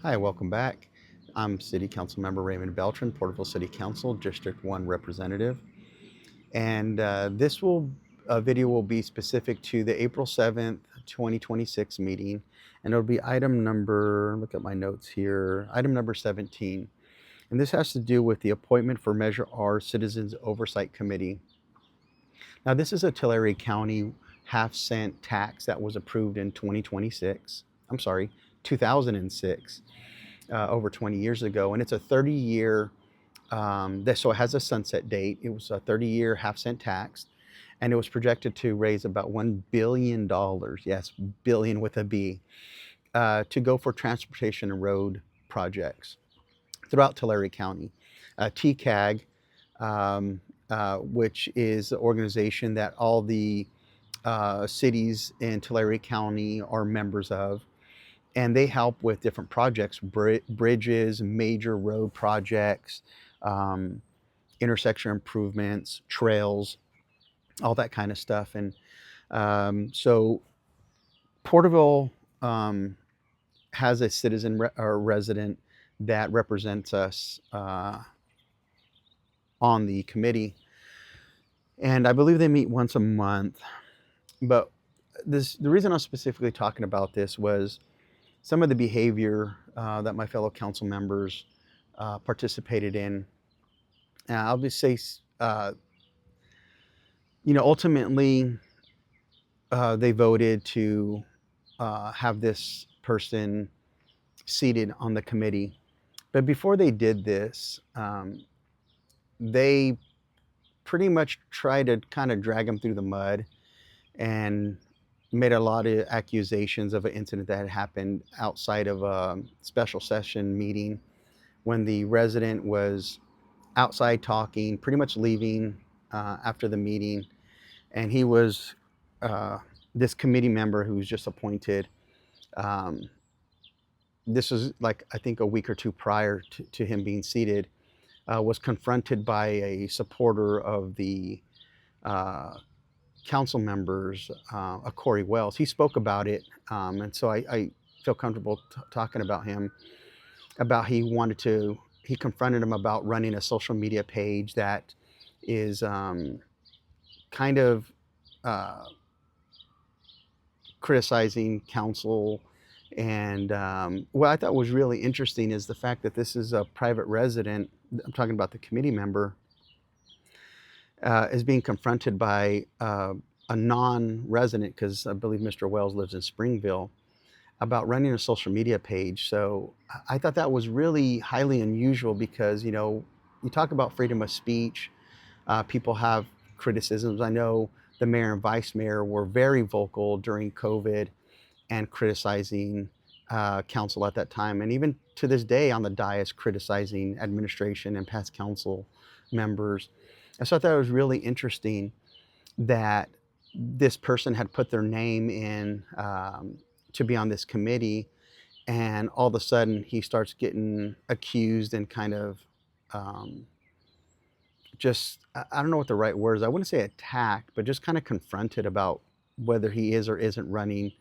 Hi, welcome back. I'm City Council Member Raymond Beltran, Porterville City Council, District 1 representative. And video will be specific to the April 7th, 2026 meeting. And it'll be item number, look at my notes here, item number 17. And this has to do with the appointment for Measure R Citizens Oversight Committee. Now, this is a Tulare County half-cent tax that was approved in 2006. Over 20 years ago, and it's a 30-year. So it has a sunset date. It was a 30-year half-cent tax, and it was projected to raise about $1 billion. Yes, billion with a B, to go for transportation and road projects throughout Tulare County. TCAG, which is the organization that all the cities in Tulare County are members of, and they help with different projects, bridges, major road projects, intersection improvements, trails, all that kind of stuff. And so Porterville has a citizen or resident that represents us on the committee, and I believe they meet once a month. But the reason I'm specifically talking about this was some of the behavior that my fellow council members participated in. I'll just say, ultimately, they voted to have this person seated on the committee. But before they did this, they pretty much tried to kind of drag him through the mud and made a lot of accusations of an incident that had happened outside of a special session meeting when the resident was outside talking, pretty much leaving after the meeting. And he was, this committee member who was just appointed, this was like, I think a week or two prior to him being seated, was confronted by a supporter of the council members, Corey Wells. He spoke about it, and so I feel comfortable talking about him, about he confronted him about running a social media page that is kind of criticizing council. And what I thought was really interesting is the fact that this is a private resident, I'm talking about the committee member, is being confronted by a non-resident, because I believe Mr. Wells lives in Springville, about running a social media page. So I thought that was really highly unusual because, you talk about freedom of speech. People have criticisms. I know the mayor and vice mayor were very vocal during COVID and criticizing council at that time. And even to this day on the dais, criticizing administration and past council members. And so I thought it was really interesting that this person had put their name in to be on this committee, and all of a sudden he starts getting accused and kind of just, I don't know what the right word is. I wouldn't say attacked, but just kind of confronted about whether he is or isn't running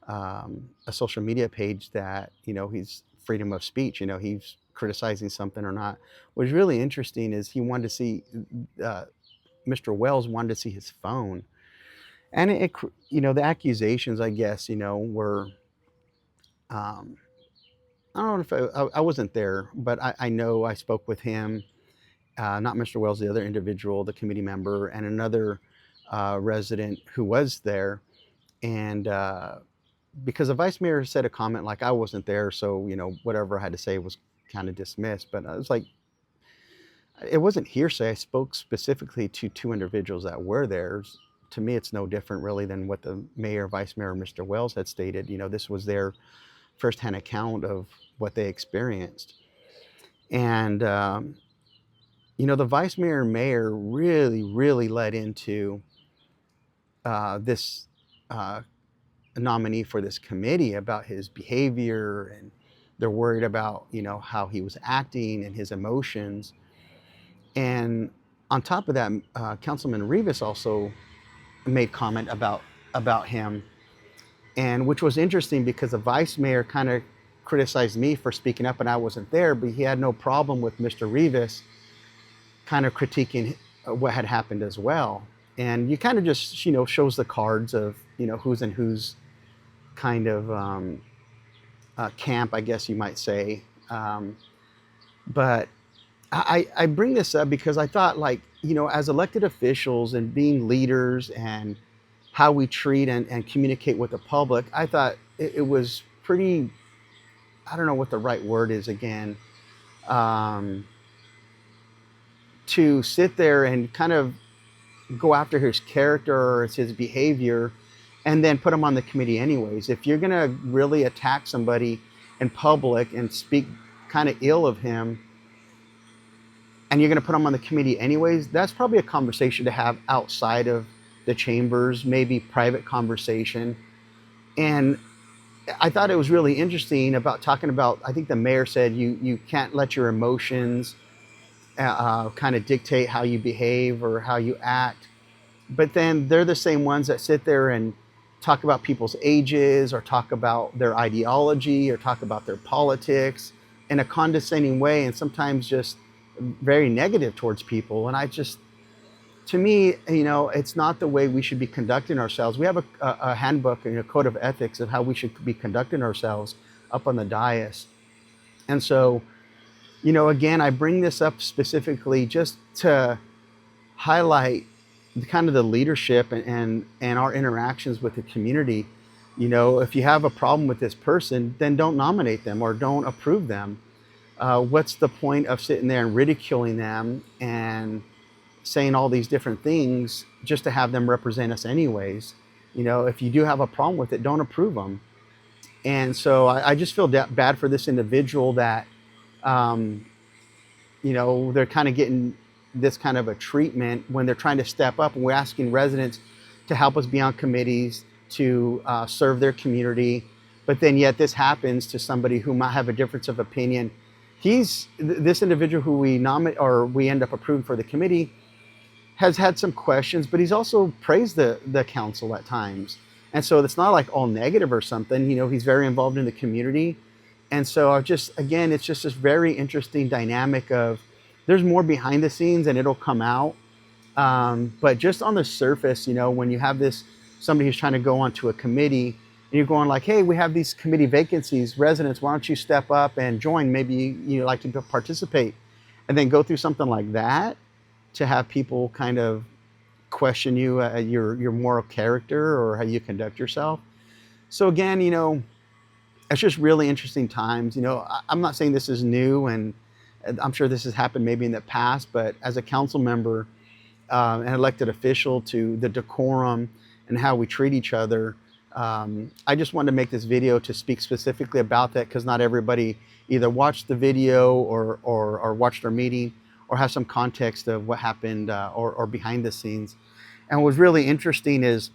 a social media page that, he's freedom of speech, he's criticizing something or not. What's really interesting is he wanted to see, Mr. Wells wanted to see his phone. And the accusations, I guess, were, I don't know if I wasn't there, but I know I spoke with him, not Mr. Wells, the other individual, the committee member, and another resident who was there. And because the vice mayor said a comment like, I wasn't there, so, whatever I had to say was kind of dismissed. But I was like, it wasn't hearsay. I spoke specifically to two individuals that were there. To me, it's no different really than what the mayor, vice mayor, Mr. Wells had stated. This was their firsthand account of what they experienced. And, the vice mayor and mayor really, really led into this nominee for this committee about his behavior, and they're worried about, how he was acting and his emotions. And on top of that, Councilman Rivas also made comment about him, and which was interesting because the vice mayor kind of criticized me for speaking up and I wasn't there, but he had no problem with Mr. Rivas kind of critiquing what had happened as well. And you kind of just, shows the cards of, who's in whose kind of camp, I guess you might say. But I bring this up because I thought, like, as elected officials and being leaders and how we treat and communicate with the public, I thought it was pretty, I don't know what the right word is again, to sit there and kind of go after his character or his behavior and then put him on the committee anyways. If you're going to really attack somebody in public and speak kind of ill of him, and you're going to put him on the committee anyways, that's probably a conversation to have outside of the chambers, maybe private conversation. And I thought it was really interesting about talking about, I think the mayor said you can't let your emotions kind of dictate how you behave or how you act. But then they're the same ones that sit there and talk about people's ages or talk about their ideology or talk about their politics in a condescending way, and sometimes just very negative towards people. And to me, it's not the way we should be conducting ourselves. We have a handbook and a code of ethics of how we should be conducting ourselves up on the dais. And so, again, I bring this up specifically just to highlight kind of the leadership and our interactions with the community. If you have a problem with this person, then don't nominate them or don't approve them. What's the point of sitting there and ridiculing them and saying all these different things just to have them represent us anyways? If you do have a problem with it, don't approve them. And so I just feel bad for this individual that, they're kind of getting this kind of a treatment when they're trying to step up, and we're asking residents to help us be on committees to serve their community. But then yet this happens to somebody who might have a difference of opinion. This individual who we nominate or we end up approving for the committee has had some questions, but he's also praised the council at times. And so it's not like all negative or something. He's very involved in the community. And so it's just this very interesting dynamic of there's more behind the scenes and it'll come out. But just on the surface, when you have somebody who's trying to go onto a committee and you're going like, hey, we have these committee vacancies, residents, why don't you step up and join? Maybe you like to participate, and then go through something like that to have people kind of question you, your moral character or how you conduct yourself. So again, it's just really interesting times. I'm not saying this is new, and I'm sure this has happened maybe in the past, but as a council member, an elected official, to the decorum and how we treat each other, I just wanted to make this video to speak specifically about that, because not everybody either watched the video or watched our meeting or have some context of what happened or behind the scenes. And what was really interesting is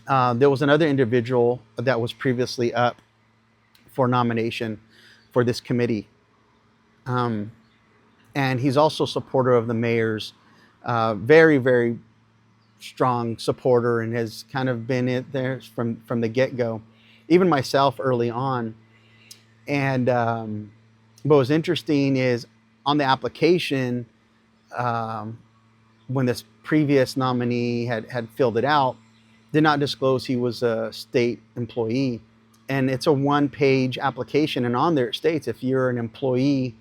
there was another individual that was previously up for nomination for this committee. And he's also a supporter of the mayor's, very, very strong supporter, and has kind of been there from the get-go, even myself early on. And what was interesting is on the application, when this previous nominee had filled it out, did not disclose he was a state employee. And it's a one-page application, and on there it states if you're an employee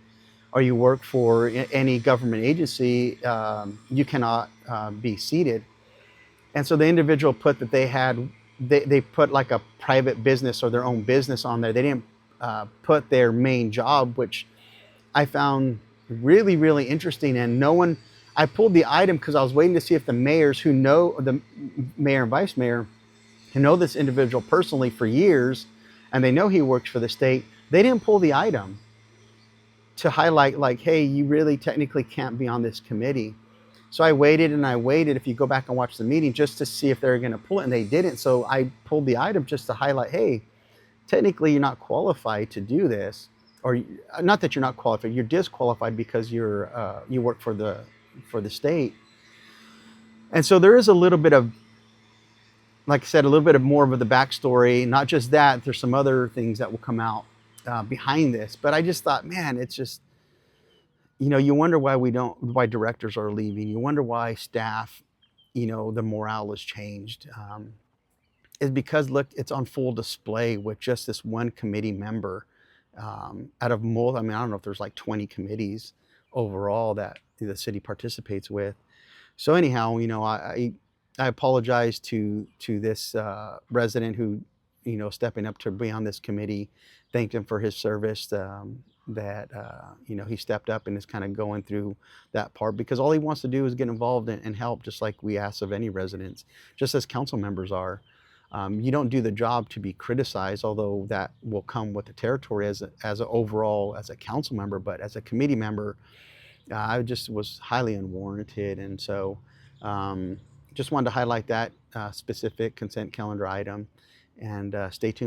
or you work for any government agency, you cannot be seated. And so the individual put that they put like a private business or their own business on there. They didn't put their main job, which I found really, really interesting. And I pulled the item because I was waiting to see if the mayors the mayor and vice mayor, who know this individual personally for years, and they know he works for the state, they didn't pull the item to highlight like, hey, you really technically can't be on this committee. So I waited and I waited, if you go back and watch the meeting, just to see if they were going to pull it, and they didn't. So I pulled the item just to highlight, hey, technically you're not qualified to do this, or not that you're not qualified, you're disqualified because you work for the state. And so there is a little bit of, like I said, a little bit of more of the backstory. Not just that, there's some other things that will come out behind this. But I just thought, man, it's just, you wonder why directors are leaving. You wonder why staff, the morale has changed. Is because look, it's on full display with just this one committee member out of more. I mean, I don't know if there's like 20 committees overall that the city participates with. So anyhow, I apologize to this resident who, stepping up to be on this committee. Thanked him for his service. That he stepped up and is kind of going through that part because all he wants to do is get involved and help, just like we ask of any residents, just as council members are. You don't do the job to be criticized, although that will come with the territory as a overall as a council member. But as a committee member, I just was highly unwarranted, and so just wanted to highlight that specific consent calendar item. And stay tuned